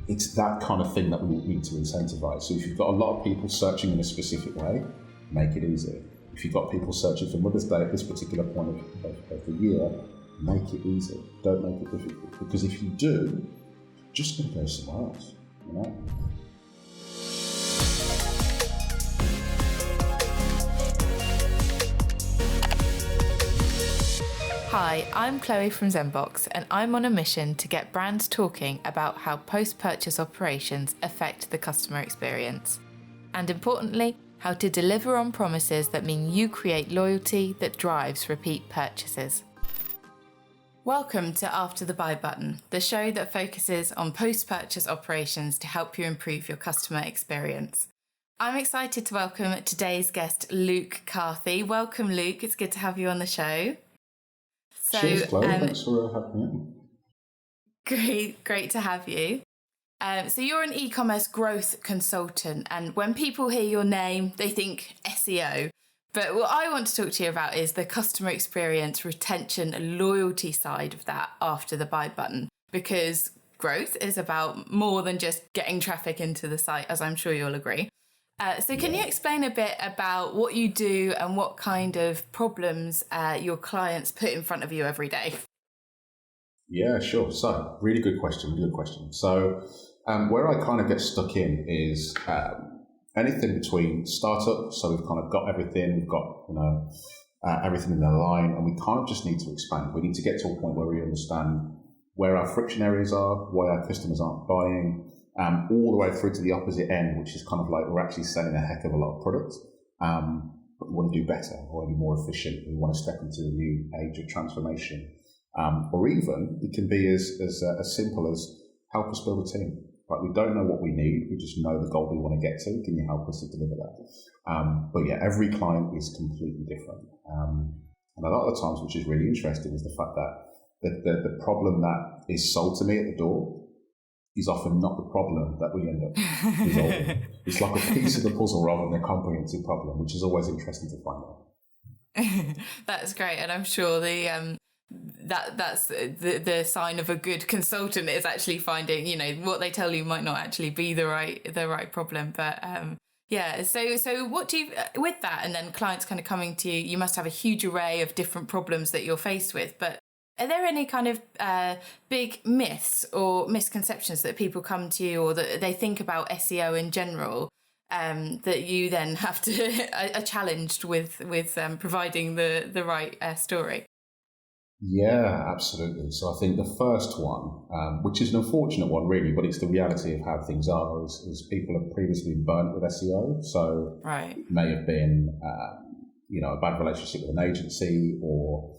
it's that kind of thing that we need to incentivize. So if you've got a lot of people searching in a specific way, make it easy. If you've got people searching for Mother's Day at this particular point of the year, make it easy. Don't make it difficult. Because if you do, just going to go somewhere else, you know? Hi, I'm Chloe from Zendbox, and I'm on a mission to get brands talking about how post-purchase operations affect the customer experience. And importantly, how to deliver on promises that mean you create loyalty that drives repeat purchases. Welcome to After the Buy Button, the show that focuses on post-purchase operations to help you improve your customer experience. I'm excited to welcome today's guest, Luke Carthy. Welcome, Luke. It's good to have you on the show. Cheers, Chloe. Thanks for having me. Great to have you. So you're an e-commerce growth consultant, and when people hear your name, they think SEO. But what I want to talk to you about is the customer experience, retention, and loyalty side of that after the buy button, because growth is about more than just getting traffic into the site, as I'm sure you'll agree. So can you explain a bit about what you do and what kind of problems your clients put in front of you every day? Yeah, sure. So really good question. So where I kind of get stuck in is anything between startup. So we've kind of got everything. We've got, everything in the line, and we kind of just need to expand. We need to get to a point where we understand where our friction areas are, why our customers aren't buying, all the way through to the opposite end, which is kind of like we're actually selling a heck of a lot of products, but we want to do better, we want to be more efficient, we want to step into the new age of transformation. Or even it can be as simple as help us build a team. Like, we don't know what we need, we just know the goal we want to get to. Can you help us to deliver that? But yeah, every client is completely different. And a lot of the times, which is really interesting, is the fact that the problem that is sold to me at the door is often not the problem that we end up resolving. It's like a piece of the puzzle rather than a comprehensive problem, which is always interesting to find out. That's great, and I'm sure that's the sign of a good consultant is actually finding, what they tell you might not actually be the right problem. But so what do you, with that, and then clients kind of coming to you, you must have a huge array of different problems that you're faced with, but are there any kind of big myths or misconceptions that people come to you, or that they think about SEO in general, that you then have to are challenged with providing the right story? Yeah, absolutely. So I think the first one, which is an unfortunate one really, but it's the reality of how things are, is people have previously been burnt with SEO. So It may have been, a bad relationship with an agency, or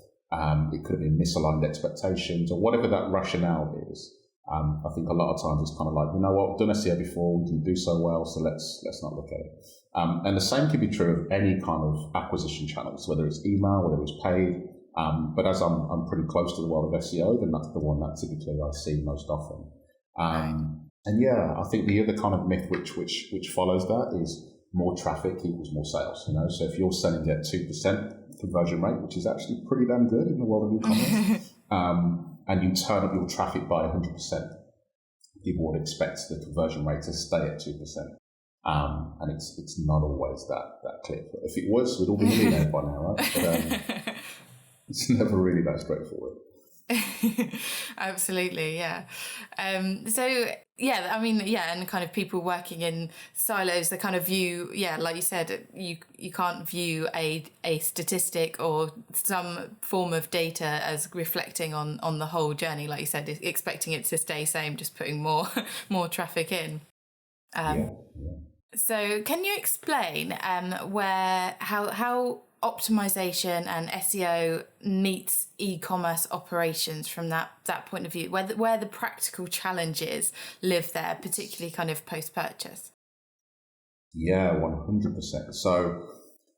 it could have been misaligned expectations, or whatever that rationale is. I think a lot of times it's kind of like, you know what, we've done SEO before, we can do so well, so let's not look at it. And the same can be true of any kind of acquisition channels, whether it's email, whether it's paid. But as I'm pretty close to the world of SEO, then that's the one that typically I see most often. And yeah, I think the other kind of myth which follows that is more traffic equals more sales. So if you're selling at 2% conversion rate, which is actually pretty damn good in the world of e-commerce, and you turn up your traffic by 100%, people would expect the conversion rate to stay at 2%. And it's not always that clear. If it was, we'd all be millionaires by now, right? But, it's never really that straightforward. Absolutely, yeah. And kind of people working in silos, they kind of view, like you said, you can't view a statistic or some form of data as reflecting on the whole journey, like you said, expecting it to stay same, just putting more traffic in. So can you explain how optimization and SEO meets e-commerce operations from that point of view, where the practical challenges live there, particularly kind of post-purchase? Yeah, 100%. So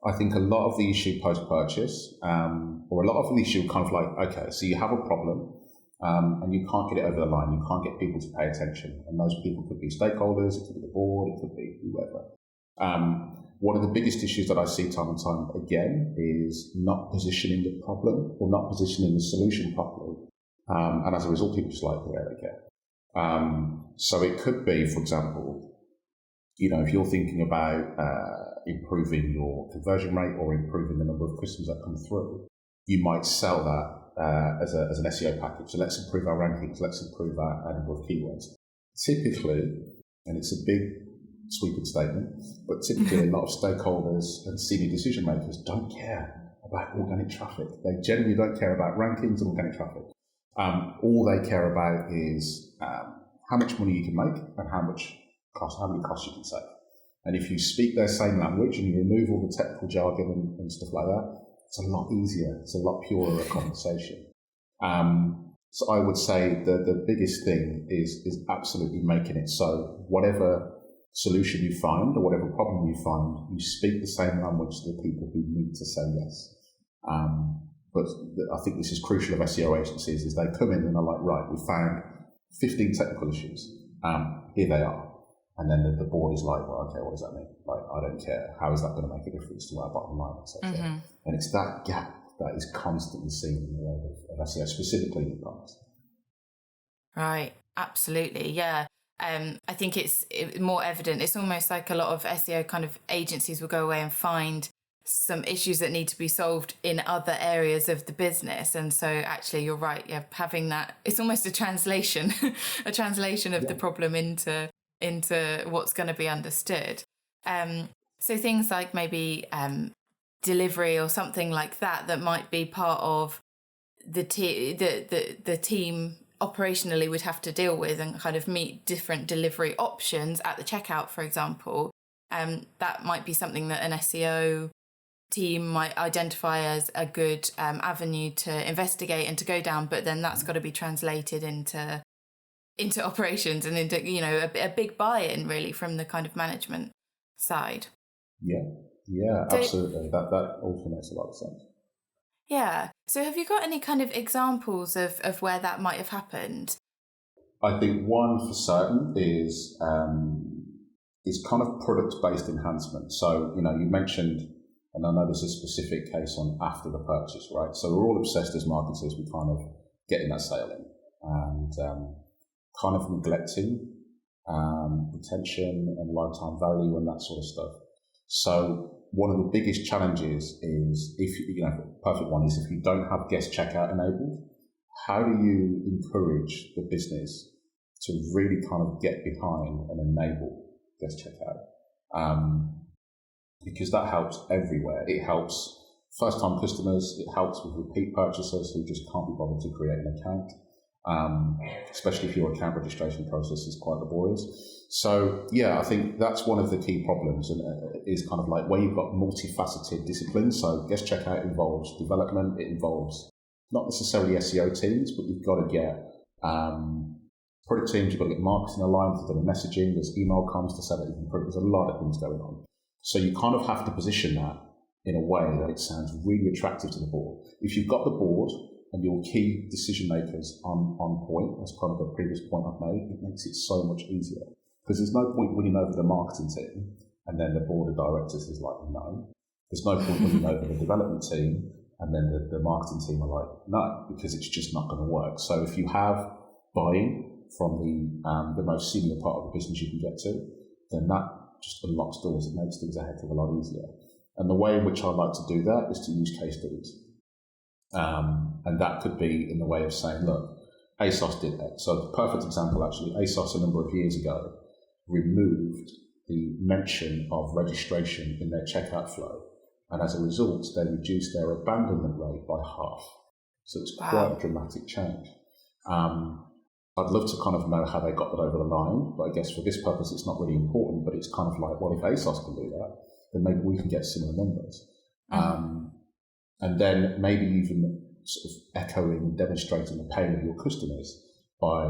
I think a lot of the issue post-purchase, or a lot of the issue kind of like, okay, so you have a problem, and you can't get it over the line, you can't get people to pay attention, and those people could be stakeholders, it could be the board, it could be whoever. One of the biggest issues that I see time and time again is not positioning the problem or not positioning the solution properly. And as a result, people just like, yeah, they care. So it could be, for example, if you're thinking about improving your conversion rate or improving the number of customers that come through, you might sell that as an SEO package. So let's improve our rankings, let's improve our number of keywords. Typically, and it's a big sweeping statement, but typically a lot of stakeholders and senior decision makers don't care about organic traffic. They generally don't care about rankings and organic traffic. All they care about is how much money you can make and how many costs you can save. And if you speak their same language and you remove all the technical jargon and stuff like that, it's a lot easier. It's a lot purer a conversation. So I would say the biggest thing is absolutely making it so whatever solution you find or whatever problem you find, you speak the same language to the people who need to say yes. But I think this is crucial of SEO agencies, is they come in and are like, right, we found 15 technical issues. Here they are. And then the board is like, well, okay, what does that mean? Like, I don't care. How is that going to make a difference to our bottom line, etc.? Mm-hmm. And it's that gap that is constantly seen in the world of SEO, specifically in e-commerce. Right, absolutely, yeah. I think it's more evident. It's almost like a lot of SEO kind of agencies will go away and find some issues that need to be solved in other areas of the business. And so actually, you're right, yeah, having that, it's almost a translation, of the problem into what's going to be understood. So things like maybe delivery or something like that might be part of the team operationally would have to deal with and kind of meet different delivery options at the checkout, for example. That might be something that an SEO team might identify as a good avenue to investigate and to go down, but then that's got to be translated into operations and into a big buy-in really from the kind of management side. Yeah, absolutely. That also makes a lot of sense. Yeah. So have you got any kind of examples of where that might have happened? I think one for certain is kind of product-based enhancement. So, you mentioned, and I know there's a specific case on after the purchase, right? So we're all obsessed as marketers with kind of getting that sale in and kind of neglecting retention and lifetime value and that sort of stuff. So one of the biggest challenges is perfect one is if you don't have guest checkout enabled, how do you encourage the business to really kind of get behind and enable guest checkout? Because that helps everywhere. It helps first-time customers. It helps with repeat purchasers who just can't be bothered to create an account, especially if your account registration process is quite laborious. So, yeah, I think that's one of the key problems, and is kind of like where you've got multifaceted disciplines. So guest checkout involves development. It involves not necessarily SEO teams, but you've got to get product teams, you've got to get marketing aligned, there's messaging, there's email comms to say that you can improve. There's a lot of things going on. So you kind of have to position that in a way that it sounds really attractive to the board. If you've got the board and your key decision makers on point, that's kind of the previous point I've made, it makes it so much easier. Because there's no point winning over the marketing team and then the board of directors is like, no. There's no point winning over the development team and then the marketing team are like, no, because it's just not going to work. So if you have buy-in from the most senior part of the business you can get to, then that just unlocks doors. It makes things a heck of a lot easier. And the way in which I like to do that is to use case studies. And that could be in the way of saying, look, ASOS did X. So the perfect example, actually, ASOS a number of years ago removed the mention of registration in their checkout flow. And as a result, they reduced their abandonment rate by half. So it's quite a dramatic change. I'd love to kind of know how they got that over the line, but I guess for this purpose, it's not really important, but it's kind of like, well, if ASOS can do that, then maybe we can get similar numbers. And then maybe even sort of echoing and demonstrating the pain of your customers by,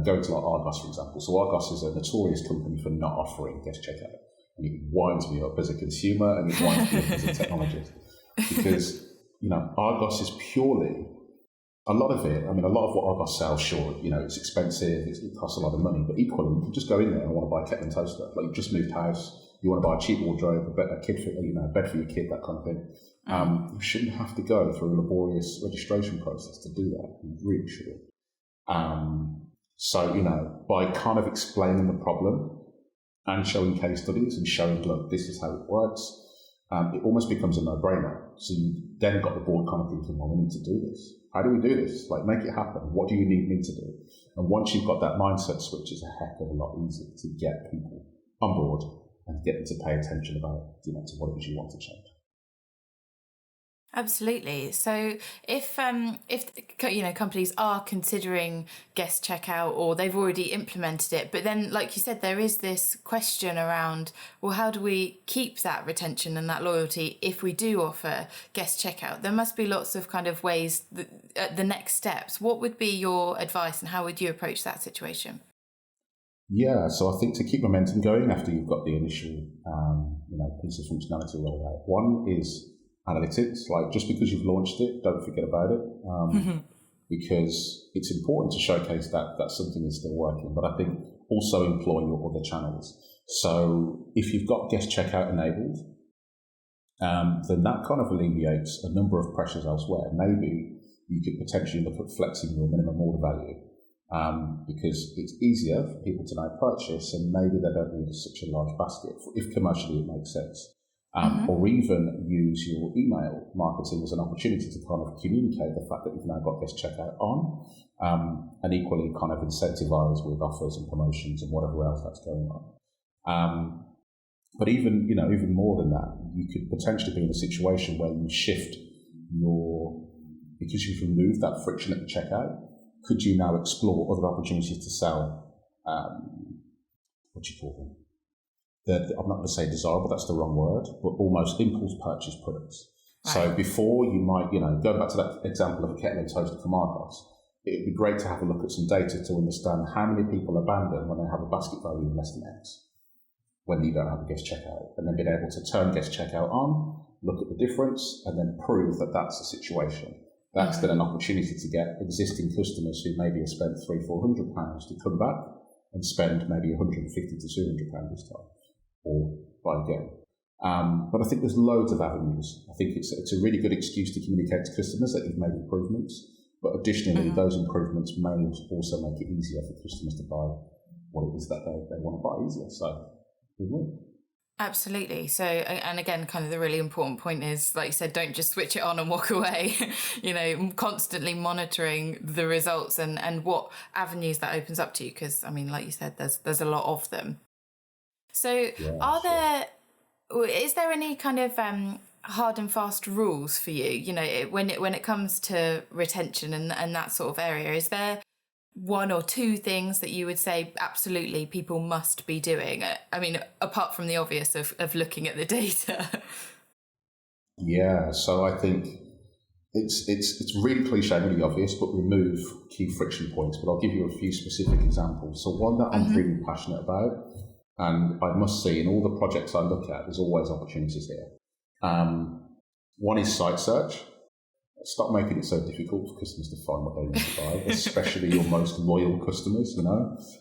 going to like Argos, for example. So Argos is a notorious company for not offering guest checkout. And it winds me up as a consumer and it winds me up as a technologist. Because, Argos is purely, a lot of what Argos sells, sure, it's expensive, it costs a lot of money, but equally, you can just go in there and want to buy a kettle and toaster. Like, you've just moved house, you want to buy a cheap wardrobe, a bed for your kid, that kind of thing. You shouldn't have to go through a laborious registration process to do that. You really shouldn't. So, by kind of explaining the problem and showing case studies and showing, look, this is how it works, it almost becomes a no-brainer. So you then got the board kind of thinking, well, we need to do this. How do we do this? Like, make it happen. What do you need me to do? And once you've got that mindset switch, it's a heck of a lot easier to get people on board and get them to pay attention about, to what it is you want to change. Absolutely. So if companies are considering guest checkout or they've already implemented it, but then, like you said, there is this question around, well, how do we keep that retention and that loyalty if we do offer guest checkout? There must be lots of kind of ways, the next steps. What would be your advice and how would you approach that situation? Yeah, so I think to keep momentum going after you've got the initial piece of functionality rolled out, one is analytics. Like, just because you've launched it, don't forget about it, because it's important to showcase that something is still working. But I think also employ your other channels. So if you've got guest checkout enabled, then that kind of alleviates a number of pressures elsewhere. Maybe you could potentially look at flexing your minimum order value, because it's easier for people to now purchase, and maybe they don't need such a large basket if commercially it makes sense. Or even use your email marketing as an opportunity to kind of communicate the fact that you've now got guest checkout on, and equally kind of incentivize with offers and promotions and whatever else that's going on. But even more than that, you could potentially be in a situation where you shift because you've removed that friction at the checkout, could you now explore other opportunities to sell, what do you call them? I'm not going to say desirable, that's the wrong word, but almost impulse purchase products. Right. So before you might, going back to that example of a kettle and toaster from Argos, it would be great to have a look at some data to understand how many people abandon when they have a basket value of less than X, when you don't have a guest checkout, and then being able to turn guest checkout on, look at the difference, and then prove that that's the situation. That's then an opportunity to get existing customers who maybe have spent £300-400 to come back and spend maybe £150 to £200 this time, or buy again. But I think there's loads of avenues. I think it's a really good excuse to communicate to customers that you've made improvements, but additionally, those improvements may also make it easier for customers to buy what it is that they want to buy easier. So, win-win. Absolutely. So, and again, kind of the really important point is, like you said, don't just switch it on and walk away, constantly monitoring the results and what avenues that opens up to you. Because, I mean, like you said, there's a lot of them. So is there any kind of hard and fast rules for you, when it comes to retention and that sort of area? Is there one or two things that you would say absolutely people must be doing? I mean, apart from the obvious of looking at the data. Yeah, so I think it's really cliche, really obvious, but remove key friction points. But I'll give you a few specific examples. So one that I'm really passionate about, and I must say in all the projects I look at, there's always opportunities here. One is site search. Stop making it so difficult for customers to find what they need to buy, especially your most loyal customers,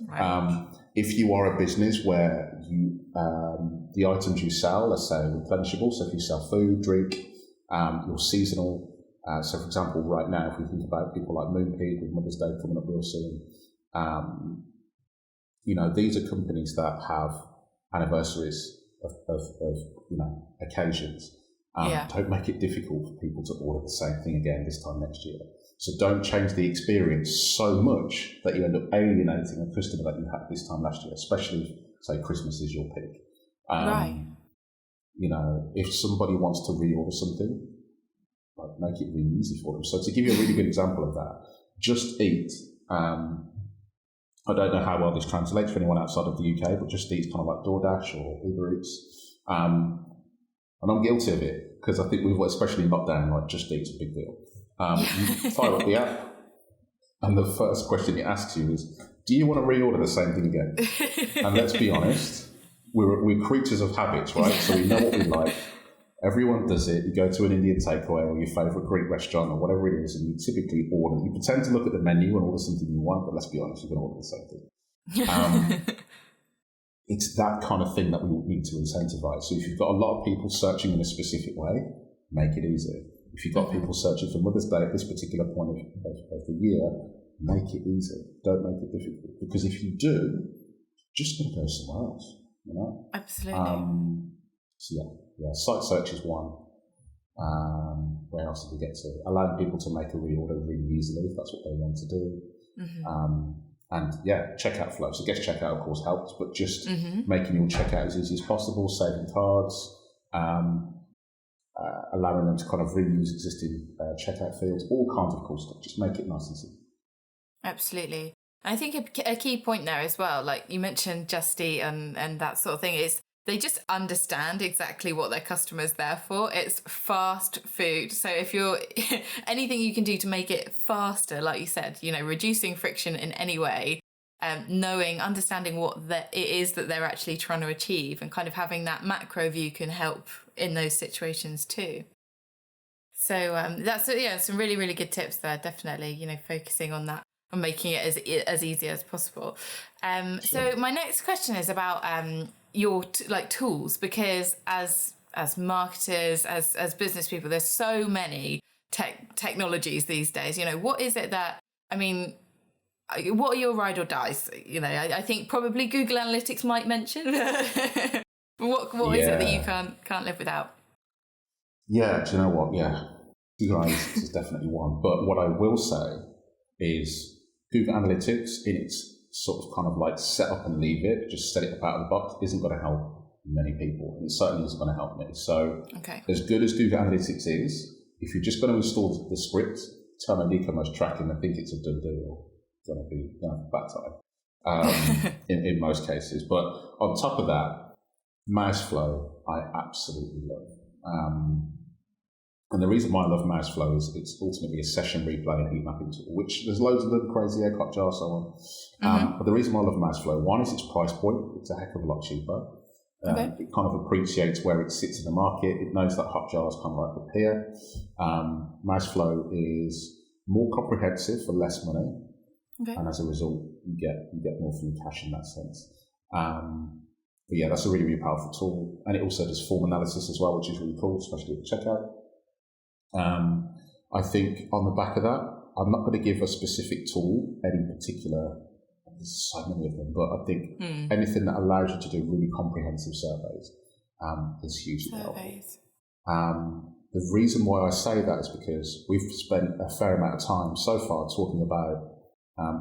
Right. If you are a business where you the items you sell, let's say replenishable, so if you sell food, drink, you're seasonal. So for example, right now, if we think about people like Moonpig with Mother's Day coming up real soon, these are companies that have anniversaries of occasions. Don't make it difficult for people to order the same thing again this time next year. So don't change the experience so much that you end up alienating a customer that you had this time last year, especially if, say, Christmas is your peak. Right. If somebody wants to reorder something, make it really easy for them. So to give you a really good example of that, Just Eat, I don't know how well this translates for anyone outside of the UK, but Just Eat's kind of like DoorDash or Uber Eats. And I'm guilty of it because I think especially in lockdown, Just Eat's a big deal. You fire up the app, and the first question it asks you is, do you want to reorder the same thing again? And let's be honest, we're creatures of habits, right? So we know what we like. Everyone does it. You go to an Indian takeaway or your favourite Greek restaurant or whatever it is, and you typically order. You pretend to look at the menu and order something you want, but let's be honest, you're going to order the same thing. It's that kind of thing that we need to incentivize. So if you've got a lot of people searching in a specific way, make it easier. If you've got people searching for Mother's Day at this particular point of the year, make it easy. Don't make it difficult. Because if you do, you're just going to go somewhere else, you know? Absolutely. So yeah, site search is one. Where else did we get to? Allowing people to make a reorder really easily if that's what they want to do. And yeah, checkout flow. So guest checkout, of course, helps, but just making your checkout as easy as possible, saving cards, allowing them to kind of reuse existing checkout fields, all kinds of cool stuff. Just make it nice and simple. Absolutely. I think a key point there as well, like you mentioned Just Eat and that sort of thing, is they just understand exactly what their customer's there for. It's fast food. So if you're anything you can do to make it faster, like you said, you know, reducing friction in any way, understanding what it is that they're actually trying to achieve, and kind of having that macro view can help in those situations too. So that's some really, really good tips there. Definitely, you know, focusing on that, on making it as easy as possible. Sure. So my next question is about your tools, because as marketers, as business people, there's so many technologies these days. You know, what is it that, I mean, what are your ride or dies? You know, I think probably Google Analytics might mention. What is it that you can't live without? Yeah, do you know what? Yeah, Google Analytics is definitely one. But what I will say is Google Analytics in its sort of kind of like set up and leave it, just set it up out of the box, isn't going to help many people. And it certainly isn't going to help me. So as good as Google Analytics is, if you're just going to install the script, turn on eCommerce tracking and think it's a done deal, it's going to be a bad time in most cases. But on top of that, Mouseflow, I absolutely love. And the reason why I love Mouseflow is it's ultimately a session replay and heat mapping tool, which there's loads of them, crazy Hotjar, so on. But the reason why I love Mouseflow, one is its price point. It's a heck of a lot cheaper. It kind of appreciates where it sits in the market. It knows that Hotjar is kind of like the peer. Mouseflow is more comprehensive for less money. And as a result, you get more from your cash in that sense. But yeah, that's a really, really powerful tool. And it also does form analysis as well, which is really cool, especially at checkout. I think on the back of that, I'm not going to give a specific tool, any particular, there's so many of them, but I think anything that allows you to do really comprehensive surveys is hugely helpful. The reason why I say that is because we've spent a fair amount of time so far talking about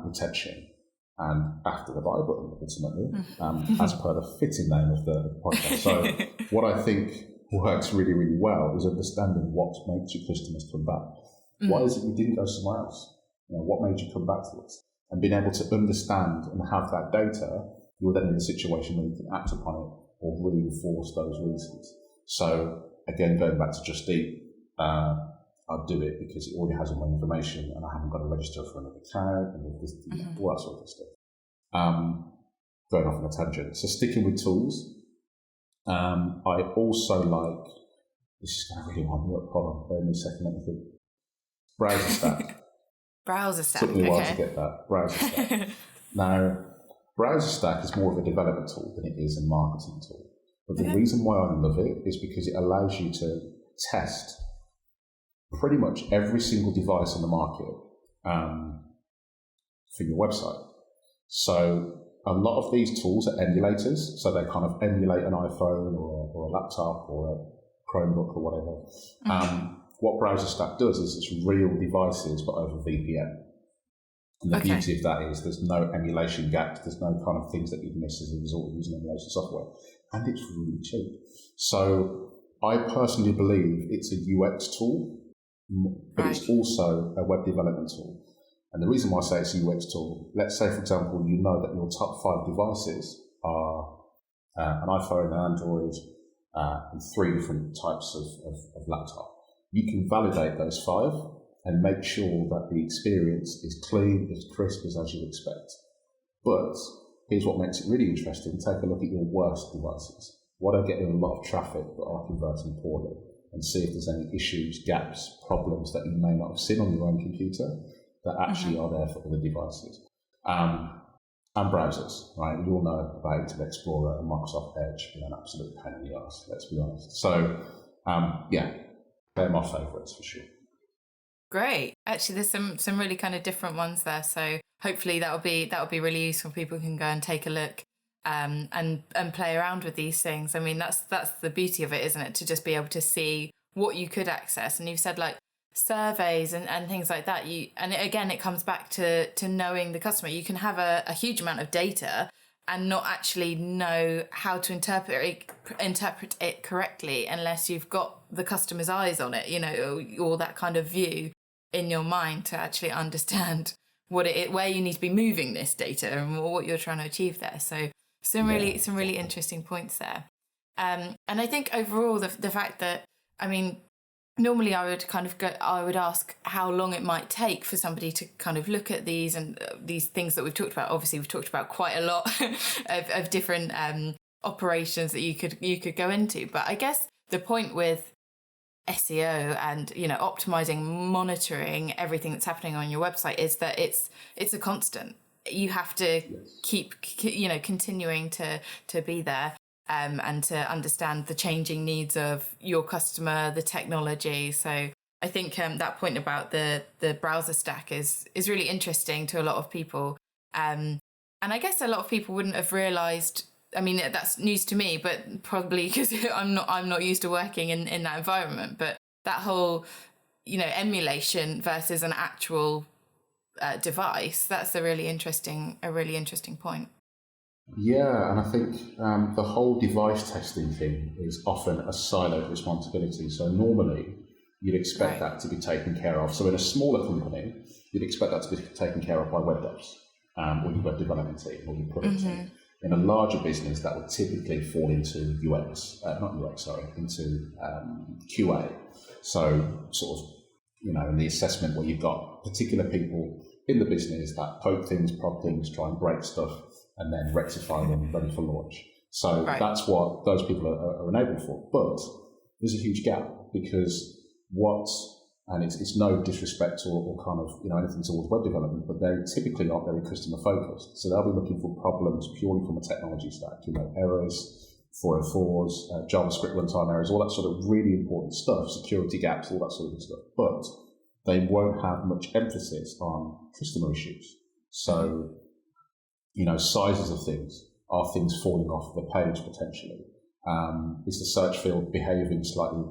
retention and after the buy button, ultimately, as per the fitting name of the podcast. So what I think works really, really well is understanding what makes your customers come back. Why is it you didn't go somewhere else? You know, what made you come back to us? And being able to understand and have that data, you're then in a situation where you can act upon it or reinforce those reasons. So again, going back to Just Eat, I'll do it because it already has all my information and I haven't got to register for another account and all that sort of stuff. Going off on a tangent. So sticking with tools, I also like, this is going to really wind me up, hold on, wait a second, let me think. Browser Stack. Browser Stack, took me a while to get that. Browser Stack. Now, Browser Stack is more of a development tool than it is a marketing tool. But the reason why I love it is because it allows you to test pretty much every single device on the market for your website. So a lot of these tools are emulators, so they kind of emulate an iPhone or a laptop or a Chromebook or whatever. What Browser Stack does is it's real devices but over VPN. And the beauty of that is there's no emulation gaps, there's no kind of things that you'd miss as a result of using emulation software. And it's really cheap. So I personally believe it's a UX tool, but it's also a web development tool. And the reason why I say it's a UX tool, let's say, for example, you know that your top 5 devices are an iPhone, an Android, and 3 different types of laptop. You can validate those 5 and make sure that the experience is clean, as crisp as you expect. But here's what makes it really interesting. Take a look at your worst devices. What are getting a lot of traffic but are converting poorly? And see if there's any issues, gaps, problems that you may not have seen on your own computer that actually are there for other devices. And browsers, right? We all know about Internet Explorer and Microsoft Edge being an absolute pain in the arse, let's be honest. So, they're my favourites for sure. Great. Actually, there's some really kind of different ones there. So hopefully that'll be really useful. People can go and take a look and play around with these things. I mean, that's the beauty of it, isn't it? To just be able to see what you could access. And you've said like surveys and things like that. And again, it comes back to knowing the customer. You can have a huge amount of data and not actually know how to interpret it correctly unless you've got the customer's eyes on it, or that kind of view in your mind to actually understand where you need to be moving this data and what you're trying to achieve there. So some really interesting points there. And I think overall the fact that, I mean, normally I would ask how long it might take for somebody to kind of look at these and these things that we've talked about. Obviously, we've talked about quite a lot of different operations that you could go into. But I guess the point with SEO and optimizing, monitoring everything that's happening on your website is that it's a constant. You have to keep continuing to be there. And to understand the changing needs of your customer, the technology. So I think that point about the browser stack is really interesting to a lot of people. And I guess a lot of people wouldn't have realised. I mean, that's news to me, but probably because I'm not used to working in that environment. But that whole emulation versus an actual device, that's a really interesting point. Yeah, and I think the whole device testing thing is often a siloed responsibility. So normally you'd expect that to be taken care of. So in a smaller company, you'd expect that to be taken care of by web devs, or your web development team, or your product team. In a larger business, that would typically fall into into QA. So sort of, in the assessment where you've got particular people in the business that poke things, prod things, try and break stuff, and then rectify them ready for launch. So that's what those people are enabled for. But there's a huge gap because and it's no disrespect or kind of anything towards web development, but they typically aren't very customer focused. So they'll be looking for problems purely from a technology stack, errors, 404s, JavaScript runtime errors, all that sort of really important stuff, security gaps, all that sort of good stuff. But they won't have much emphasis on customer issues. So sizes of things. Are things falling off the page potentially? Is the search field behaving slightly,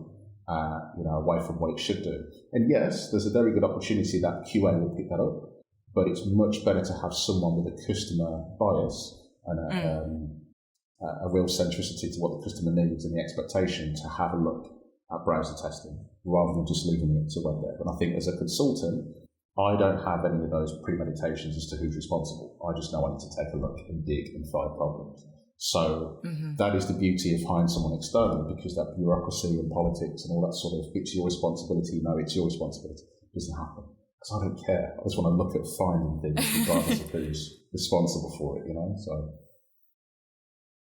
away from what it should do? And yes, there's a very good opportunity that QA will pick that up, but it's much better to have someone with a customer bias and a real centricity to what the customer needs and the expectation to have a look at browser testing rather than just leaving it to web dev. And I think as a consultant, I don't have any of those premeditations as to who's responsible. I just know I need to take a look and dig and find problems. So that is the beauty of hiring someone external, because that bureaucracy and politics and all that sort of, it's your responsibility, it's your responsibility, doesn't happen. Because I don't care. I just want to look at finding things regardless of who's responsible for it, So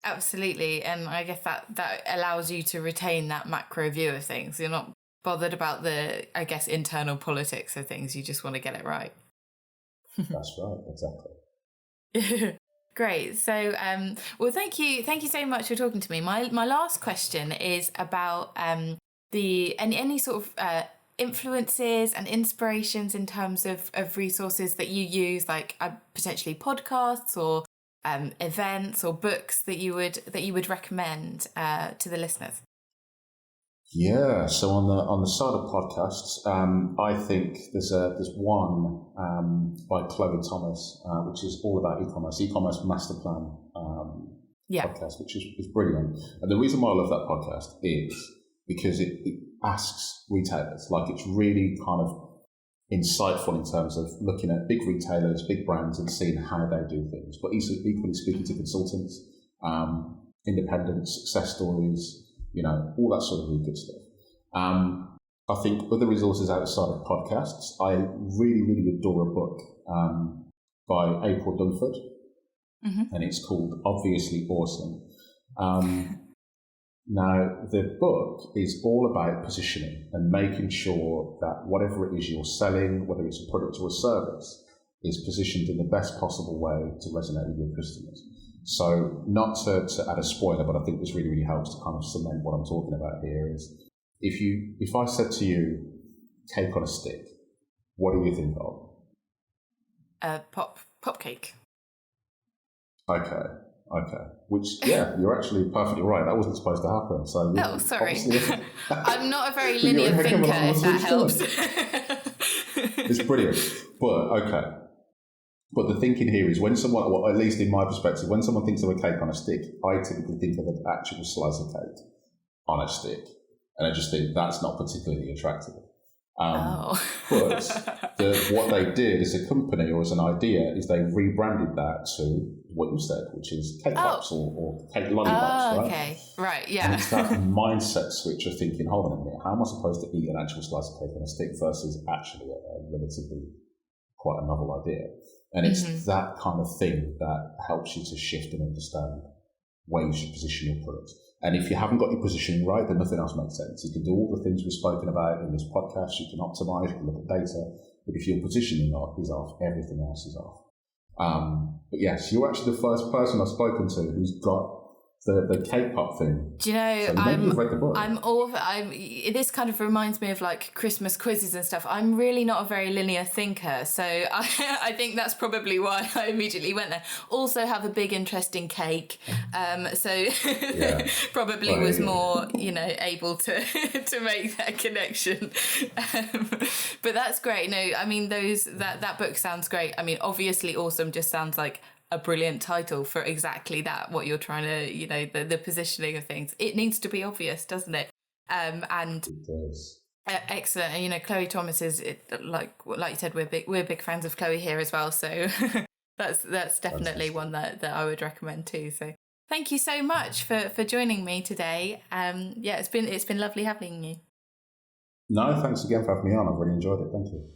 absolutely. And I guess that allows you to retain that macro view of things. You're not bothered about the, I guess, internal politics of things. You just want to get it right. That's right, exactly. Great. So, well, thank you so much for talking to me. My last question is about any sort of influences and inspirations in terms of resources that you use, like potentially podcasts or events or books that you would recommend to the listeners. Yeah, so on the side of podcasts, I think there's one by Chloe Thomas, which is all about eCommerce Master Plan podcast, which is brilliant. And the reason why I love that podcast is because it asks retailers, like it's really kind of insightful in terms of looking at big retailers, big brands, and seeing how they do things, but equally speaking to consultants, independents, success stories, all that sort of really good stuff. I think other resources outside of podcasts, I really, really adore a book by April Dunford, and it's called Obviously Awesome. Now, the book is all about positioning and making sure that whatever it is you're selling, whether it's a product or a service, is positioned in the best possible way to resonate with your customers. So not to add a spoiler, but I think this really, really helps to kind of cement what I'm talking about here is if I said to you, cake on a stick, What do you think of? Pop cake. Okay. Which, yeah, you're actually perfectly right. That wasn't supposed to happen. So oh, sorry. I'm not a very linear thinker, if that helps. It's brilliant. But the thinking here is when someone, well, at least in my perspective, when someone thinks of a cake on a stick, I typically think of an actual slice of cake on a stick. And I just think that's not particularly attractive. But what they did as a company or as an idea is they rebranded that to what you said, which is cake pops or cake lollipops, right? Okay, right, yeah. And it's that mindset switch of thinking, hold on a minute, how am I supposed to eat an actual slice of cake on a stick versus actually a relatively quite a novel idea? And it's that kind of thing that helps you to shift and understand where you should position your product. And if you haven't got your positioning right, then nothing else makes sense. You can do all the things we've spoken about in this podcast. You can optimize, you can look at data. But if your positioning is off, everything else is off. But yes, you're actually the first person I've spoken to who's got the K-pop thing. Do you know, so this kind of reminds me of like Christmas quizzes and stuff. I'm really not a very linear thinker, so I think that's probably why I immediately went there. Also have a big interest in cake, so probably was more, able to to make that connection. But that's great. No, I mean that book sounds great. I mean, obviously awesome just sounds like a brilliant title for exactly that, what you're trying to, the positioning of things. It needs to be obvious, doesn't it? And it does. Excellent. And, Chloe Thomas is, like you said, we're big fans of Chloe here as well. So that's definitely one that I would recommend too. So thank you so much for joining me today. It's been lovely having you. No, thanks again for having me on. I've really enjoyed it. Thank you.